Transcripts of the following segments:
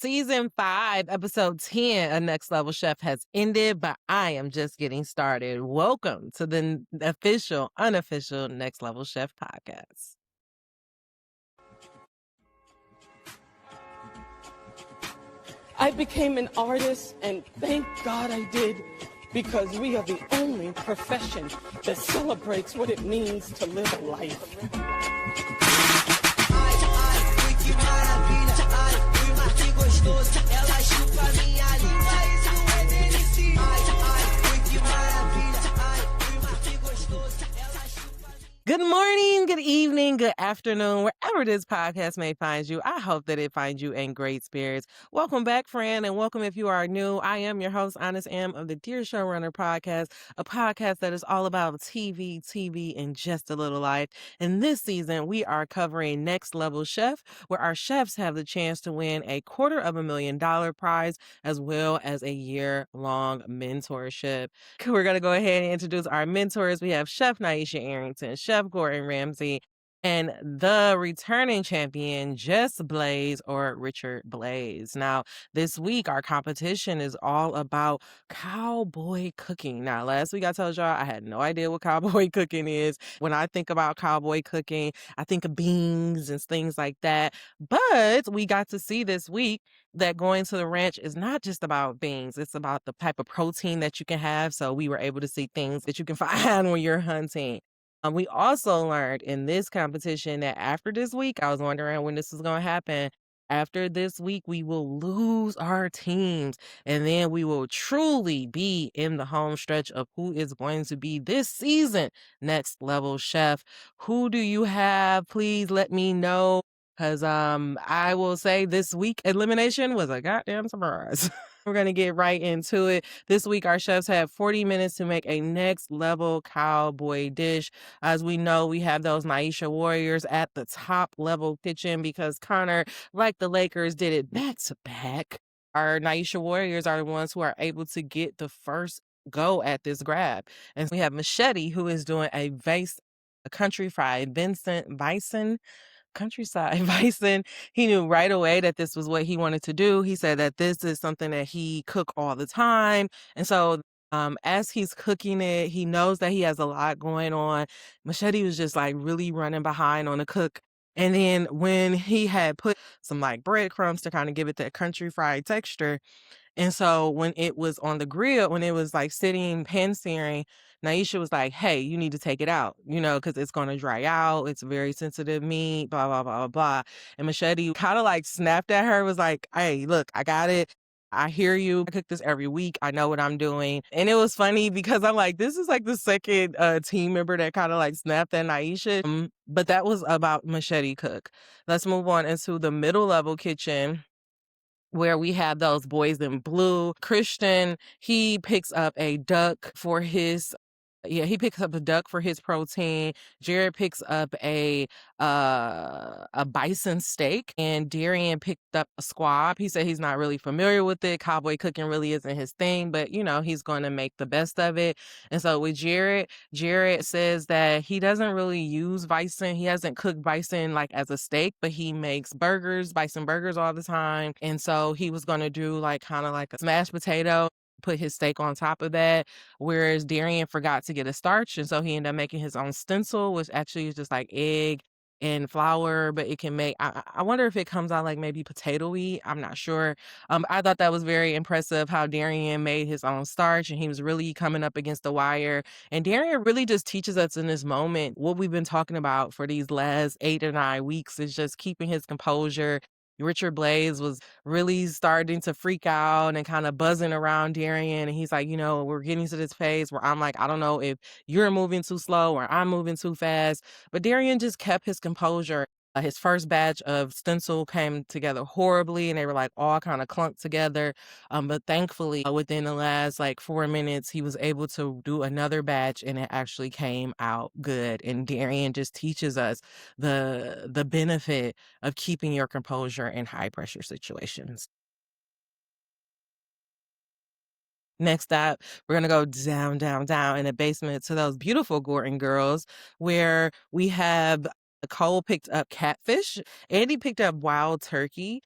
Season 5, episode 10 of Next Level Chef has ended, but I am just getting started. Welcome to the official, unofficial Next Level Chef podcast. I became an artist, and thank God I did, because we are the only profession that celebrates what it means to live a life. Good morning, good evening, good afternoon, wherever this podcast may find you. I hope that it finds you in great spirits. Welcome back, friend, and welcome if you are new. I am your host, Honest M of the Dear Showrunner podcast, a podcast that is all about TV, and just a little life. And this season, we are covering Next Level Chef, where our chefs have the chance to win a $250,000 prize as well as a year-long mentorship. We're going to go ahead and introduce our mentors. We have Chef Naisha Arrington, Chef Gordon Ramsay, and the returning champion, Jess Blaze or Richard Blaze. Now, this week, our competition is all about cowboy cooking. Now, last week I told y'all I had no idea what cowboy cooking is. When I think about cowboy cooking, I think of beans and things like that. But we got to see this week that going to the ranch is not just about beans. It's about the type of protein that you can have. So we were able to see things that you can find when you're hunting. We also learned in this competition that after this week, I was wondering when this was going to happen. After this week, we will lose our teams, and then we will truly be in the home stretch of who is going to be this season Next Level Chef. Who do you have? Please let me know. Because I will say this week elimination was a goddamn surprise. We're going to get right into it. This week, our chefs have 40 minutes to make a next level cowboy dish. As we know, we have those Naisha Warriors at the top level kitchen because Connor, like the Lakers, did it back to back. Our Naisha Warriors are the ones who are able to get the first go at this grab. And we have Machete, who is doing a country fried bison countryside bison. He knew right away that this was what he wanted to do. He said that this is something that he cook all the time. And so as he's cooking it, he knows that he has a lot going on. Machete was just like really running behind on the cook. And then when he had put some like breadcrumbs to kind of give it that country fried texture, and so when it was on the grill, when it was like sitting pan searing, Naisha was like, hey, you need to take it out, because it's going to dry out. It's very sensitive meat, blah, blah, blah, blah, blah. And Machete kind of like snapped at her, was like, hey, look, I got it. I hear you. I cook this every week. I know what I'm doing. And it was funny because I'm like, this is like the second team member that kind of like snapped at Naisha. But that was about Machete Cook. Let's move on into the middle level kitchen, where we have those boys in blue. Christian, he picks up a duck for his protein. Jared picks up a bison steak, and Darian picked up a squab. He said he's not really familiar with it. Cowboy cooking really isn't his thing, but he's going to make the best of it. And so with Jared says that he doesn't really use bison. He hasn't cooked bison like as a steak, but he makes bison burgers all the time. And so he was going to do like kind of like a smashed potato, put his steak on top of that, whereas Darian forgot to get a starch, and so he ended up making his own stencil, which actually is just like egg and flour, but it can make, I wonder if it comes out like maybe potato-y. I'm not sure. I thought that was very impressive how Darian made his own starch, and he was really coming up against the wire. And Darian really just teaches us in this moment what we've been talking about for these last 8 or 9 weeks, is just keeping his composure. Richard Blaze was really starting to freak out and kind of buzzing around Darian. And he's like, we're getting to this phase where I'm like, I don't know if you're moving too slow or I'm moving too fast. But Darian just kept his composure. His first batch of stencil came together horribly, and they were like all kind of clumped together. But thankfully, within the last like 4 minutes, he was able to do another batch, and it actually came out good. And Darian just teaches us the benefit of keeping your composure in high pressure situations. Next up, we're going to go down in the basement to those beautiful Gordon girls, where we have Cole picked up catfish, Andy picked up wild turkey,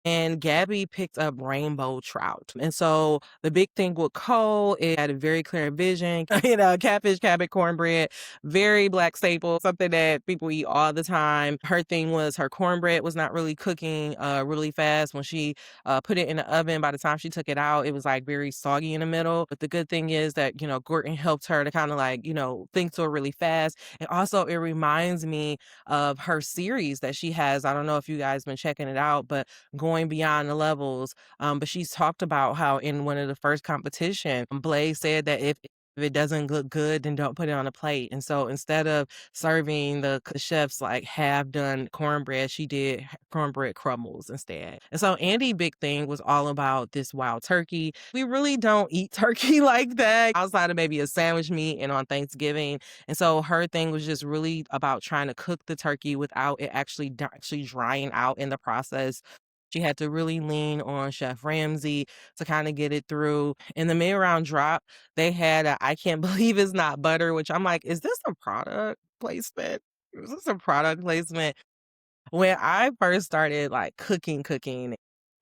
and Gabby picked up rainbow trout. And so the big thing with Cole, it had a very clear vision, catfish, cabbage, cornbread, very black staple, something that people eat all the time. Her thing was her cornbread was not really cooking really fast. When she put it in the oven, by the time she took it out, it was like very soggy in the middle. But the good thing is that, Gordon helped her to kind of like, think to it really fast. And also it reminds me of her series that she has. I don't know if you guys been checking it out, but going beyond the levels. But she's talked about how in one of the first competition, Blaze said that if it doesn't look good, then don't put it on a plate. And so instead of serving the chefs like half done cornbread, she did cornbread crumbles instead. And so Andy big thing was all about this wild turkey. We really don't eat turkey like that outside of maybe a sandwich meat and on Thanksgiving. And so her thing was just really about trying to cook the turkey without it actually drying out in the process. She had to really lean on Chef Ramsay to kinda get it through. In the mid-round drop, they had a "I can't believe it's not butter," which I'm like, "Is this a product placement? Is this a product placement?" When I first started, like, cooking,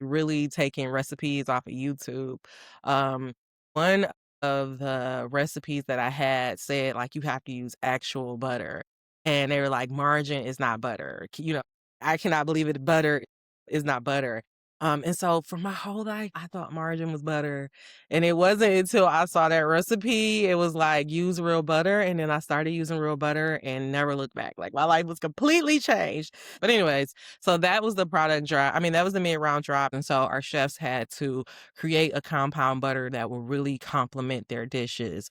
really taking recipes off of YouTube, um, one of the recipes that I had said, like, "You have to use actual butter," and they were like, "Margarine is not butter." I cannot believe it, butter is not butter. And so for my whole life, I thought margarine was butter, and it wasn't until I saw that recipe, it was like, "Use real butter," and then I started using real butter and never looked back. Like, my life was completely changed. But anyways, so that was the product drop. I mean, that was the mid-round drop, and so our chefs had to create a compound butter that will really complement their dishes.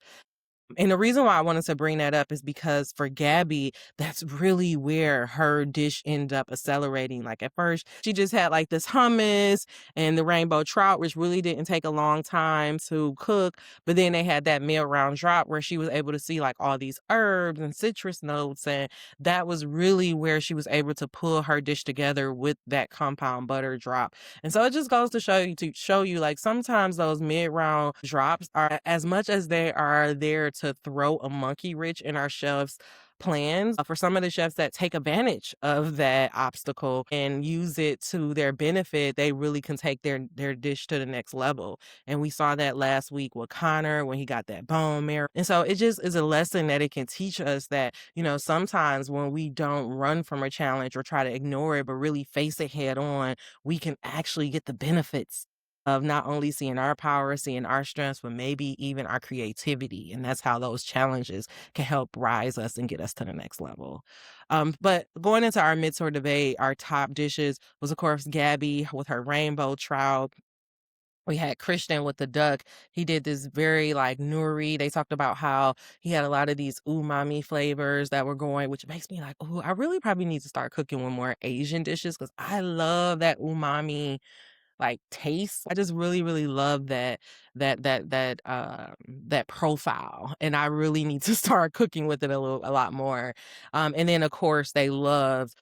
And the reason why I wanted to bring that up is because for Gabby, that's really where her dish ended up accelerating. Like at first, she just had like this hummus and the rainbow trout, which really didn't take a long time to cook. But then they had that meal round drop where she was able to see like all these herbs and citrus notes. And that was really where she was able to pull her dish together with that compound butter drop. And so it just goes to show you like sometimes those mid-round drops are as much as they are there to throw a monkey wrench in our chefs' plans. For some of the chefs that take advantage of that obstacle and use it to their benefit, they really can take their dish to the next level. And we saw that last week with Connor when he got that bone marrow. And so it just is a lesson that it can teach us that, sometimes when we don't run from a challenge or try to ignore it, but really face it head on, we can actually get the benefits of not only seeing our power, seeing our strengths, but maybe even our creativity. And that's how those challenges can help rise us and get us to the next level. But going into our midsort debate, our top dishes was, of course, Gabby with her rainbow trout. We had Christian with the duck. He did this very like nuri. They talked about how he had a lot of these umami flavors that were going, which makes me like, oh, I really probably need to start cooking with more Asian dishes because I love that umami like taste. I just really, really love that profile. And I really need to start cooking with it a lot more. And then of course they loved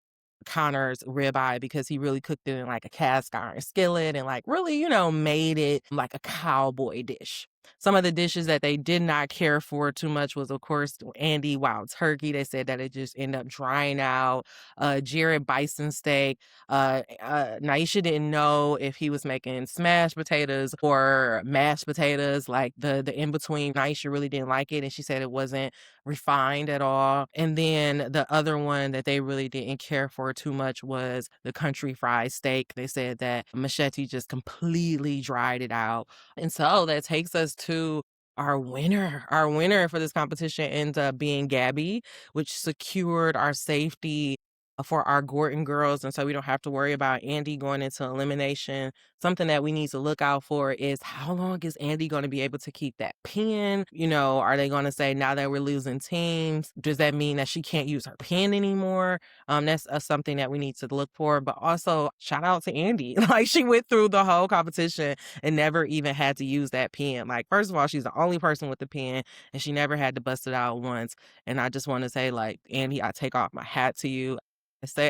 Connor's ribeye because he really cooked it in like a cast iron skillet and like really, made it like a cowboy dish. Some of the dishes that they did not care for too much was, of course, Andy wild turkey. They said that it just ended up drying out. Jared bison steak. Naisha didn't know if he was making smashed potatoes or mashed potatoes, like the in between. Naisha really didn't like it, and she said it wasn't refined at all. And then the other one that they really didn't care for too much was the country fried steak. They said that Machete just completely dried it out. And so that takes us to our winner. Our winner for this competition ends up being Gabby, which secured our safety for our Gordon girls. And so we don't have to worry about Andy going into elimination. Something that we need to look out for is how long is Andy going to be able to keep that pen? Are they going to say now that we're losing teams, does that mean that she can't use her pen anymore? That's something that we need to look for. But also, shout out to Andy. Like, she went through the whole competition and never even had to use that pen. Like, first of all, she's the only person with the pen and she never had to bust it out once. And I just want to say, like, Andy, I take off my hat to you.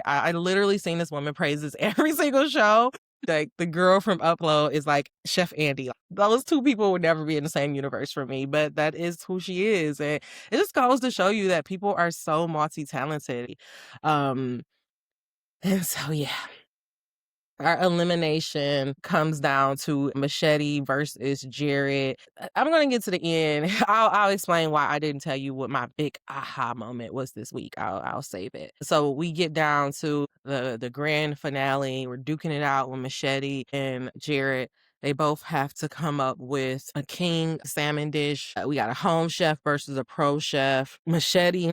I literally seen this woman praises every single show. Like the girl from Upload is like Chef Andy. Those two people would never be in the same universe for me, but that is who she is. And it just goes to show you that people are so multi-talented. And so yeah. Our elimination comes down to Machete versus Jared. I'm gonna get to the end. I'll explain why I didn't tell you what my big aha moment was this week. I'll save it. So we get down to the grand finale. We're duking it out with Machete and Jared. They both have to come up with a king salmon dish. We got a home chef versus a pro chef. Machete,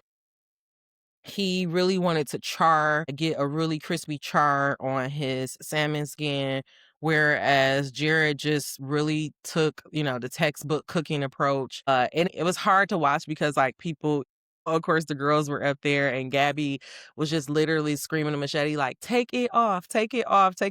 he really wanted to get a really crispy char on his salmon skin, whereas Jared just really took, the textbook cooking approach. And it was hard to watch because, like, people, of course, the girls were up there, and Gabby was just literally screaming to Machete, like, take it off, take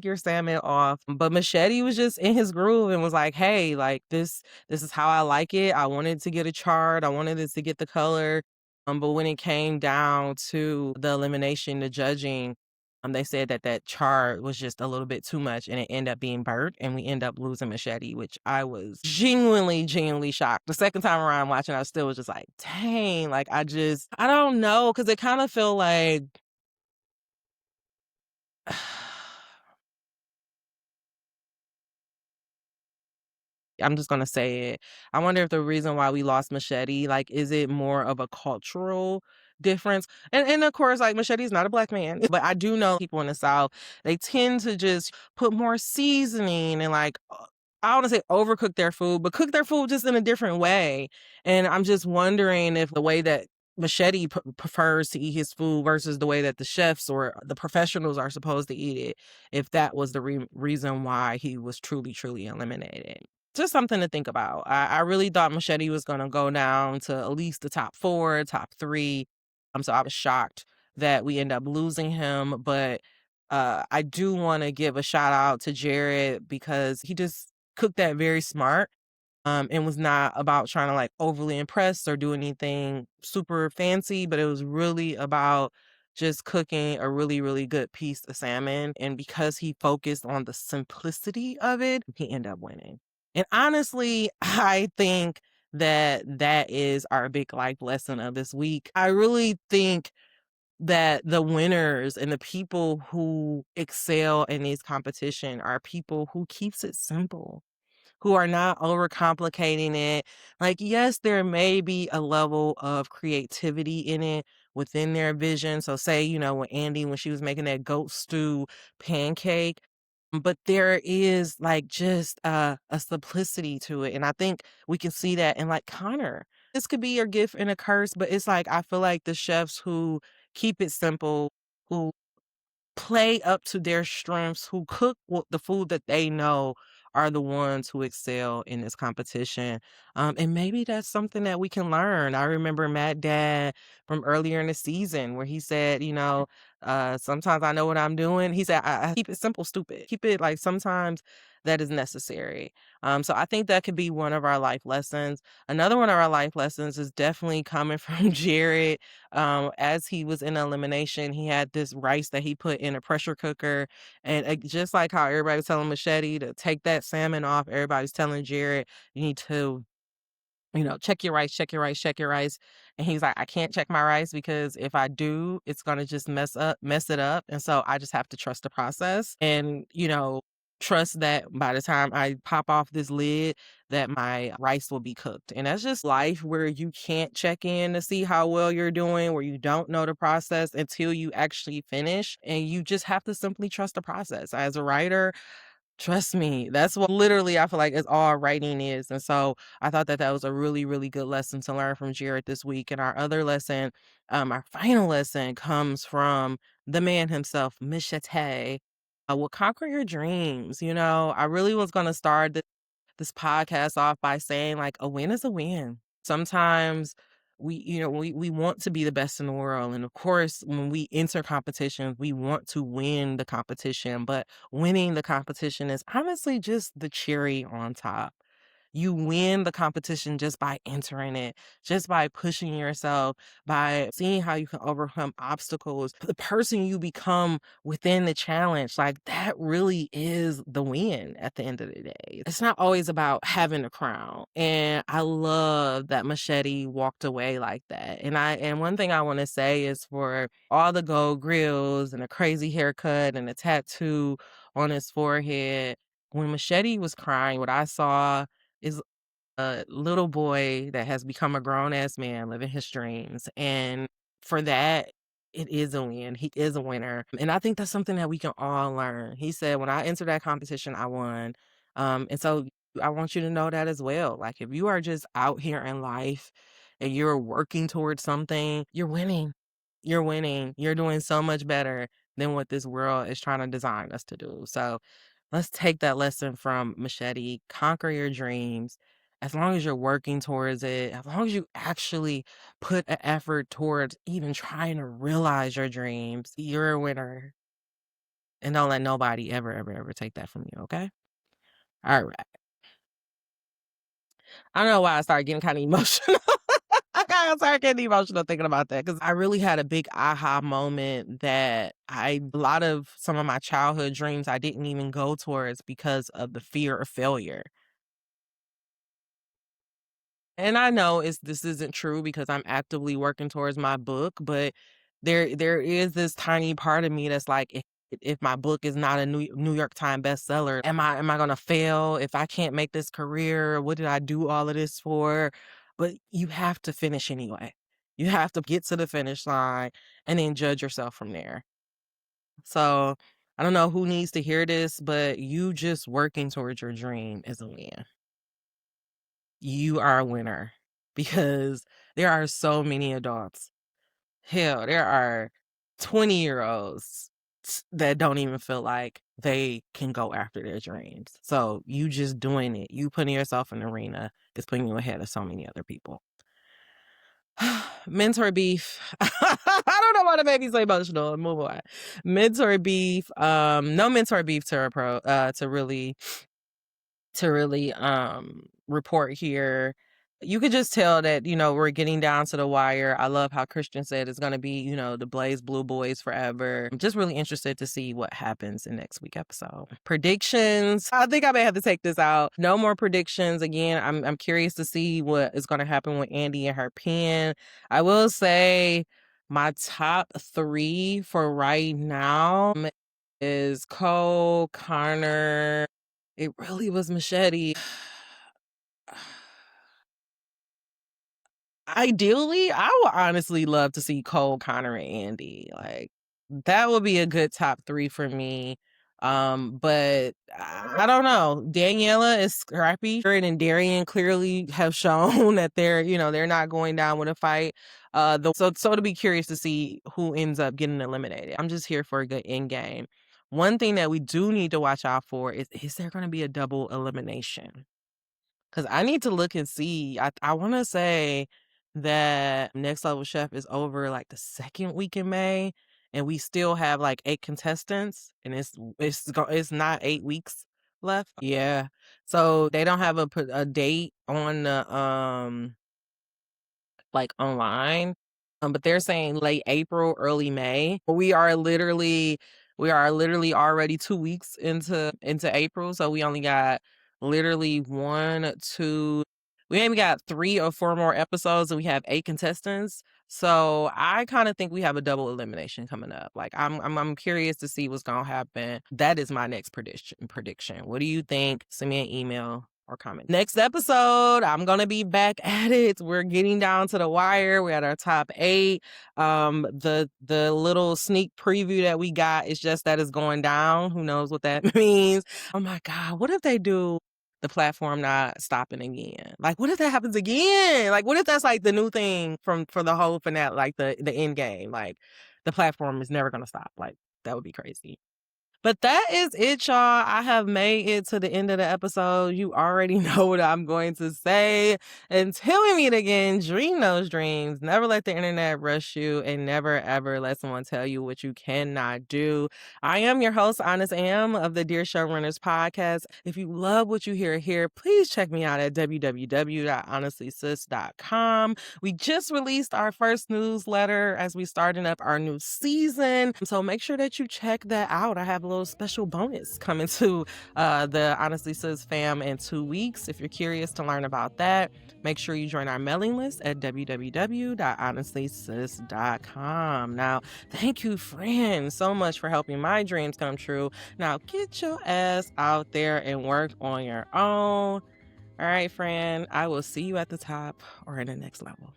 your salmon off. But Machete was just in his groove and was like, hey, like, this is how I like it. I wanted to get a chard. I wanted it to get the color. But when it came down to the elimination, the judging, they said that that chart was just a little bit too much and it ended up being burnt and we end up losing Machete, which I was genuinely shocked. The second time around watching, I still was just like, dang, like I don't know, because it kind of feel like I'm just gonna say it. I wonder if the reason why we lost Machete, like, is it more of a cultural difference? And of course, like, Machete's not a black man, but I do know people in the South, they tend to just put more seasoning and, like, I don't wanna say overcook their food, but cook their food just in a different way. And I'm just wondering if the way that Machete prefers to eat his food versus the way that the chefs or the professionals are supposed to eat it, if that was the reason why he was truly eliminated. Just something to think about. I really thought Machete was gonna go down to at least the top 4, top 3. So I was shocked that we end up losing him, but, I do wanna give a shout out to Jared because he just cooked that very smart, and was not about trying to, like, overly impress or do anything super fancy, but it was really about just cooking a really good piece of salmon, and because he focused on the simplicity of it, he ended up winning. And honestly, I think that that is our big life lesson of this week. I really think that the winners and the people who excel in these competition are people who keeps it simple, who are not overcomplicating it. Like, yes, there may be a level of creativity in it within their vision. So say, when Andy, when she was making that goat stew pancake, but there is like just a simplicity to it. And I think we can see that in like Connor. This could be your gift and a curse, but it's like I feel like the chefs who keep it simple, who play up to their strengths, who cook the food that they know are the ones who excel in this competition. And maybe that's something that we can learn. I remember Matt Dad from earlier in the season where he said, sometimes I know what I'm doing. He said, I keep it simple, stupid. Keep it like sometimes that is necessary. So I think that could be one of our life lessons. Another one of our life lessons is definitely coming from Jared. As he was in elimination, he had this rice that he put in a pressure cooker. And just like how everybody's telling Machete to take that salmon off, everybody's telling Jared, you need to check your rice, check your rice, check your rice. And he's like, I can't check my rice because if I do, it's gonna just mess it up. And so I just have to trust the process and, trust that by the time I pop off this lid, that my rice will be cooked. And that's just life where you can't check in to see how well you're doing, where you don't know the process until you actually finish. And you just have to simply trust the process. As a writer, trust me, that's what literally I feel like is all writing is. And so I thought that that was a really good lesson to learn from Jared this week. And our other lesson, our final lesson comes from the man himself, Mishate. Will conquer your dreams. I really was going to start this podcast off by saying like a win is a win. Sometimes we want to be the best in the world. And of course, when we enter competitions, we want to win the competition, but winning the competition is honestly just the cherry on top. You win the competition just by entering it, just by pushing yourself, by seeing how you can overcome obstacles. The person you become within the challenge, like that really is the win at the end of the day. It's not always about having a crown. And I love that Machete walked away like that. And one thing I want to say is for all the gold grills and a crazy haircut and a tattoo on his forehead. When Machete was crying, what I saw is a little boy that has become a grown ass man living his dreams. And for that, it is a win. He is a winner. And I think that's something that we can all learn. He said, when I entered that competition, I won. And so I want you to know that as well. Like, if you are just out here in life and you're working towards something, you're winning. You're winning. You're doing so much better than what this world is trying to design us to do. So let's take that lesson from Machete. Conquer your dreams. As long as you're working towards it, as long as you actually put an effort towards even trying to realize your dreams, you're a winner. And don't let nobody ever, ever, ever take that from you, okay? All right. I don't know why I started getting kind of emotional. I kind of started getting emotional thinking about that because I really had a big aha moment that a lot of some of my childhood dreams I didn't even go towards because of the fear of failure. And I know this isn't true because I'm actively working towards my book, but there is this tiny part of me that's like, if my book is not a New York Times bestseller, am I gonna fail if I can't make this career? What did I do all of this for? But you have to finish anyway. You have to get to the finish line and then judge yourself from there. So I don't know who needs to hear this, but you just working towards your dream is a win. You are a winner because there are so many adults. Hell, there are 20-year-olds that don't even feel like they can go after their dreams. So you just doing it, you putting yourself in the arena is putting you ahead of so many other people. Mentor beef. I don't know why that made me so emotional. Move on. Mentor beef. No mentor beef to really report here. You could just tell that, we're getting down to the wire. I love how Christian said it's going to be, the Blaze Blue Boys forever. I'm just really interested to see what happens in next week episode. Predictions. I think I may have to take this out. No more predictions. Again, I'm curious to see what is going to happen with Andy and her pen. I will say my top 3 for right now is Cole, Connor. It really was Machete. Ideally, I would honestly love to see Cole, Connor, and Andy. Like, that would be a good top 3 for me. But I don't know. Daniela is scrappy, and Darian clearly have shown that they're not going down with a fight. So to be curious to see who ends up getting eliminated. I'm just here for a good end game. One thing that we do need to watch out for is there going to be a double elimination? Because I need to look and see. I want to say that Next Level Chef is over like the second week in May, and we still have like 8 contestants, and it's not 8 weeks left. Yeah, so they don't have a date on the like online. But they're saying late April, early May. We are literally already 2 weeks into April. So we only got literally we only got 3 or 4 more episodes and we have 8 contestants. So I kind of think we have a double elimination coming up. Like I'm curious to see what's gonna happen. That is my next prediction. What do you think? Send me an email or comment. Next episode, I'm gonna be back at it. We're getting down to the wire. We're at our top 8. The little sneak preview that we got is just that it's going down. Who knows what that means? Oh my God, what if they do the platform not stopping again? Like, what if that happens again? Like, what if that's like the new thing for the whole finale, like the end game? Like, the platform is never gonna stop. Like, that would be crazy. But that is it, y'all. I have made it to the end of the episode. You already know what I'm going to say. Until we meet again, dream those dreams. Never let the internet rush you, and never ever let someone tell you what you cannot do. I am your host, Honest Am, of the Dear Showrunners podcast. If you love what you hear here, please check me out at www.honestlysis.com. We just released our first newsletter as we starting up our new season. So make sure that you check that out. I have a little little special bonus coming to the Honestly Sis fam in 2 weeks. If you're curious to learn about that, make sure you join our mailing list at www.honestlysis.com. Now, thank you, friend, so much for helping my dreams come true. Now, get your ass out there and work on your own. All right, friend, I will see you at the top or in the next level.